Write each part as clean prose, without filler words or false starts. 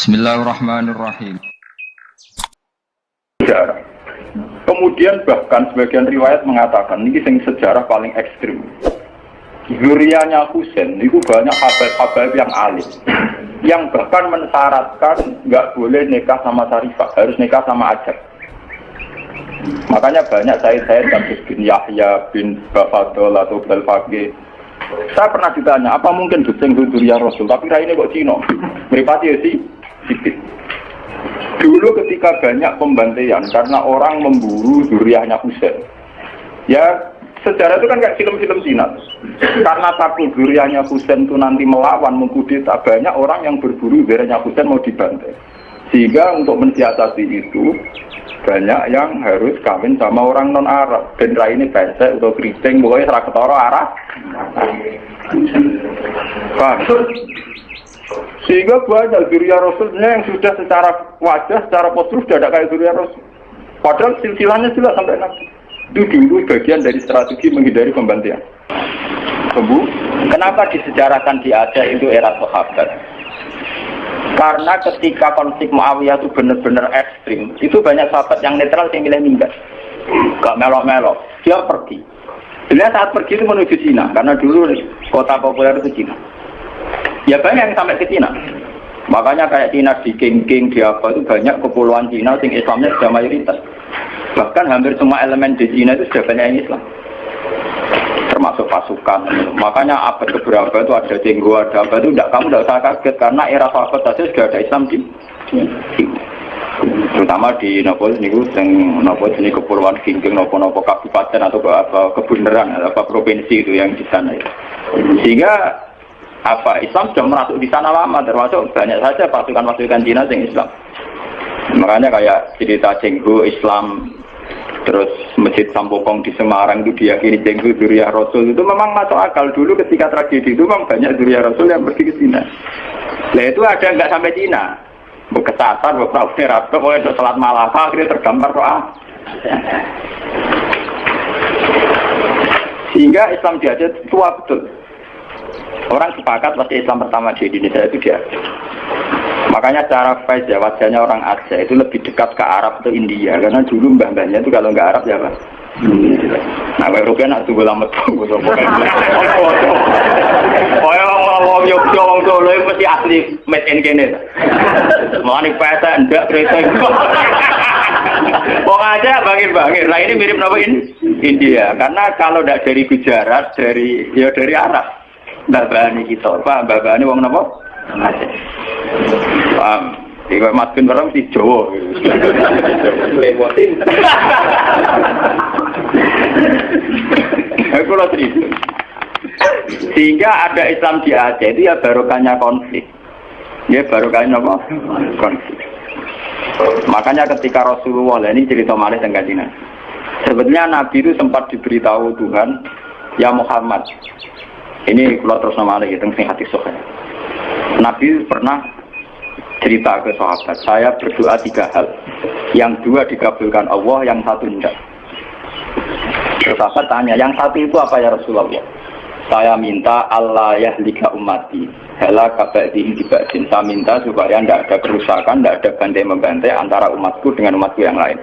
Bismillahirrahmanirrahim. Sejarah. Kemudian bahkan sebagian riwayat mengatakan ini sejarah paling ekstrim. Zuriyahnya Husain itu banyak habaib yang alim, yang bahkan mensyaratkan nggak boleh nikah sama Sarifah, harus nikah sama Ajak. Makanya banyak saya bin Yahya bin Bafadol atau Belfaqih. Saya pernah ditanya, apa mungkin Husain itu zuriyah Rasul? Tapi ini kok Cina? Meripati ya sih? Sedikit. Dulu ketika banyak pembantaian karena orang memburu zuriyahnya Husain, ya sejarah itu kan kayak film-film Cina. Karena takut zuriyahnya Husain itu nanti melawan, mengkudeta, banyak orang yang berburu zuriyahnya Husain mau dibantai. Sehingga untuk mensiasati itu banyak yang harus kawin sama orang non Arab. Dan ini pesek atau keriting, pokoknya serah ketara Arab. Sehingga banyak zuriyah Rasulnya yang sudah secara wajah, secara postur sudah ada kayak zuriyah Rasul. Padahal silsilahnya jelas sampai Nabi. Itu dulu bagian dari strategi menghindari pembantaian. Kenapa disejarahkan di Aceh itu era sahabat? Karena ketika konflik Muawiyah itu benar-benar ekstrim, itu banyak sahabat yang netral yang milih minggat. Gak melok-melok, dia pergi. Dia saat pergi itu menuju Cina, karena dulu kota populer itu Cina. Ya banyak yang sampai ke Cina. Makanya kayak Cina di King di apa itu banyak kepulauan Cina yang Islamnya sudah mayoritas. Bahkan hampir semua elemen di Cina itu sudah banyak yang Islam. Termasuk pasukan. Makanya abad keberapa itu ada Cenggo, ada apa itu kamu tidak usah kaget karena era sahabat saja sudah ada Islam di terutama di Napoli ini kepulauan King nopo kabupaten atau apa kebenaran apa provinsi itu yang di sana itu. Sehingga Islam sudah merasuk di sana lama, termasuk banyak saja pasukan-pasukan Cina yang Islam. Makanya kayak cerita Cenggo Islam, terus Masjid Sampokong di Semarang itu diyakini Cenggo zuriyah Rasul, itu memang masuk akal. Dulu ketika tragedi itu memang banyak zuriyah Rasul yang pergi ke Cina. Nah itu ada nggak sampai Cina, kesasar, beberapa rapat, mulai sholat Malaka akhirnya tergambar doa. Sehingga Islam di Aceh tua betul. Orang sepakat pasti Islam pertama di Indonesia itu dia. Makanya cara Faiz ya wajahnya orang Aceh itu lebih dekat ke Arab atau India karena dulu mbah-mbahnya itu kalau nggak Arab ya Pak. Nah, Eropa nak tunggu lama tunggu orang Solo mesti asli made in Canada. Mau nih pesa enggak kereta. Wong aja bangir-bangir. Nah ini mirip apa ini? India. Karena kalau tidak dari Gujarat, dari Arab. Mbah-mbahane kita, Pak, mbah-mbahane wong napa? Aceh. Paham. Iki Mas Bin Barang mesti Jawa. Lewatin. Aku lho cerita. Sehingga ada Islam di Aceh itu ya barokahnya konflik. Ya barokahnya apa? Konflik. Makanya ketika Rasulullah ini cerita malih teng Kanjeng. Sebetulnya Nabi itu sempat diberitahu Tuhan, ya Muhammad. Ini kalau terus nama lagi tentang hati sohaya. Nabi pernah cerita ke sahabat, saya berdoa 3 hal. Yang 2 dikabulkan Allah, yang 1 tidak. Sahabat tanya, yang 1 itu apa ya Rasulullah? Saya minta Allah yahlika ummati, halaka ba'di diba'din. Saya minta supaya tidak ada kerusakan, tidak ada bantai-membantai antara umatku dengan umatku yang lain.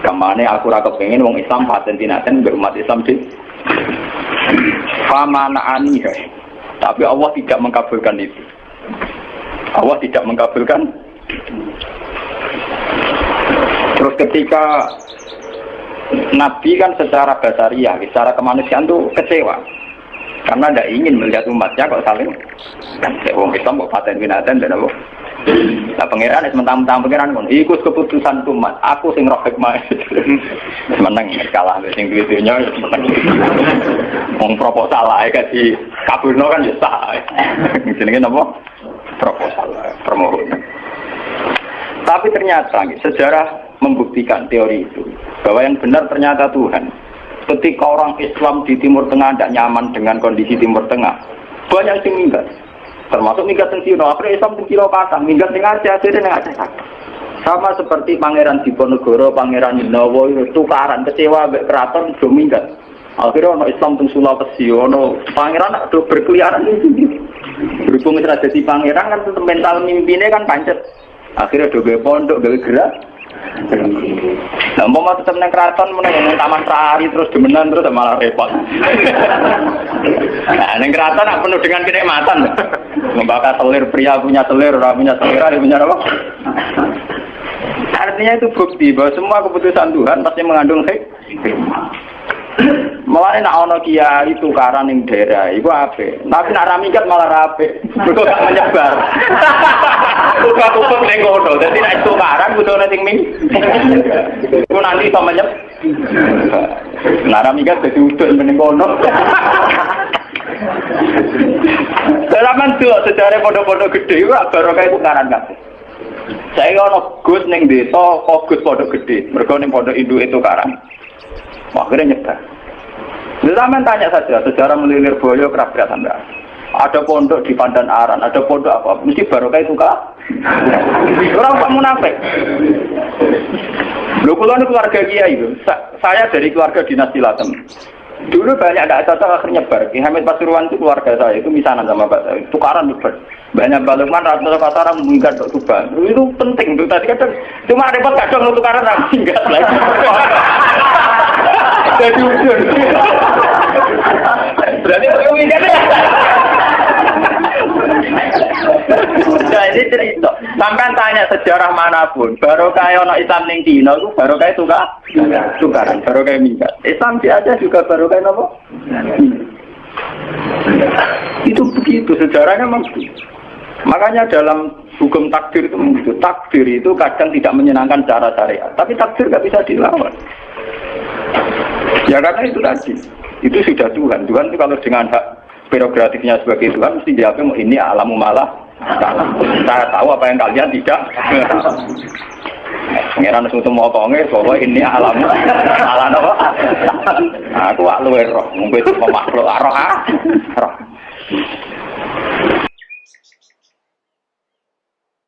Kemana aku rasa pengen wong Islam paten-tinaten berumat Islam di Famana'ani, tapi Allah tidak mengabulkan itu. Allah tidak mengabulkan. Terus ketika Nabi kan secara basariah, secara kemanusiaan tuh kecewa, karena tidak ingin melihat umatnya kok saling wong Islam kok paten binatan dan apa. Nah pangeran mentang-mentang pangeran pun ikut keputusan umat, aku sing roh hikmah. Menang kalah sing duwe-dunya menang. Wong proposal ae kasih kabulno kan ya sah. Jenenge napa? Proposal, permohonan. Tapi ternyata sejarah membuktikan teori itu bahwa yang benar ternyata Tuhan. Ketika orang Islam di Timur Tengah tidak nyaman dengan kondisi Timur Tengah, banyak yang minggat. Termasuk minggat yang Cina, akhirnya Islam di Cina pasang, minggat yang Aceh, akhirnya yang Aceh. Sama seperti Pangeran Diponegoro, Pangeran Dinowo, tukaran, kecewa, keraton, sudah minggat. Akhirnya orang Islam di Sulawesi, orang Pangeran ada berkeliaran ini. Berhubung sudah jadi Pangeran kan mental mimpinya kan pancet. Akhirnya do gawe pondok, gawe gerak. Nah, mau tetap neng keraton, mau neng taman sehari terus demenan terus malah repot. Nah, neng keraton aku penuh dengan kenikmatan. Membakar selir, pria punya selir, orang punya selir, ada punya apa? Artinya itu bukti bahwa semua keputusan Tuhan pasti mengandung hikmah. Malah nak ono kiai tukaran ning daerah, iku apik. Tapi nak ramikat malah apik. Mergo gak menyebar. Kumpul ning kono, dadi nek tukaran kudu ning ming. Iku nanti iso menyebar. Nak ramikat dadi udun ning kono. Selaman tuh sejarah pondok-pondok gede iku barokah tukaran kabeh. Saya ono Gus ning desa, Gus pondok gede. Mergo ning pondok induk itu tukaran. Akhirnya nyebar. Zaman tanya saja, sejarah melilir boyo kerap sampai. Ada pondok di Pandan Aran, ada pondok apa? Mesti barokah itu kah? Orang tak munafik. Lho kula niku keluarga kiai itu. Saya dari keluarga dinasti Latem. Dulu banyak ada cocok akhirnya nyebar. Ki Hamid Pasuruan itu keluarga saya, itu misanan sama Pak saya. Tukaran nyebar. Banyak balungan rata-rata pasaran meningkat Tuban. Itu penting itu tadi kadang cuma repot kadang tukaran ra tinggal lagi. Jadi ujung. Berarti pengingat ya. Nah ini cerita. Sampai tanya sejarah manapun, barokah ono Islam ning Cina itu barokah tukaran, barokah minggat. Islam di Aceh juga barokah apa? Itu begitu sejarahnya memang begitu. Makanya dalam hukum takdir itu begitu. Takdir itu kadang tidak menyenangkan secara syariat, tapi takdir nggak bisa dilawan. Ya karena itu tadi, itu sudah Tuhan. Tuhan itu kalau dengan hak prerogatifnya sebagai Tuhan mesti jawabnya ini alamu malah. Saya tahu apa yang kalian tidak. Pengiran itu mau kongir, bahwa ini alamu alam apa? Aku luwe roh, mungkin itu makhluk roh.